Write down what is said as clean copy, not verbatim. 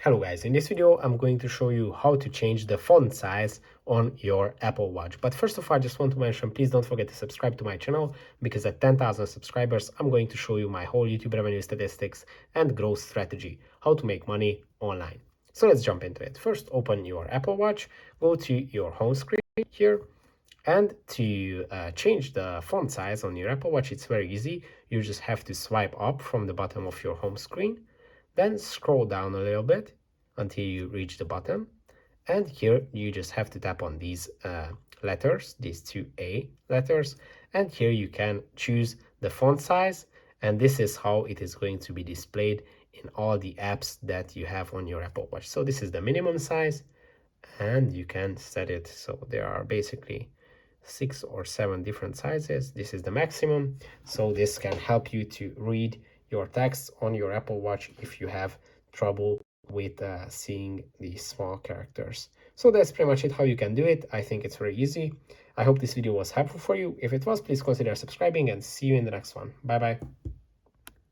Hello guys, in this video I'm going to show you how to change the font size on your Apple Watch. But first of all, I just want to mention, please don't forget to subscribe to my channel, because at 10,000 subscribers I'm going to show you my whole YouTube revenue statistics and growth strategy, how to make money online. So let's jump into it. First, open your Apple Watch, go to your home screen here, and to change the font size on your Apple Watch, it's very easy. You just have to swipe up from the bottom of your home screen, then scroll down a little bit until you reach the bottom. And here you just have to tap on these letters, these two A letters. And here you can choose the font size. And this is how it is going to be displayed in all the apps that you have on your Apple Watch. So this is the minimum size, and you can set it. So there are basically 6 or 7 different sizes. This is the maximum. So this can help you to read your text on your Apple Watch if you have trouble with seeing these small characters. So that's pretty much it, how you can do it. I think it's very easy. I hope this video was helpful for you. If it was, please consider subscribing, and see you in the next one. Bye bye.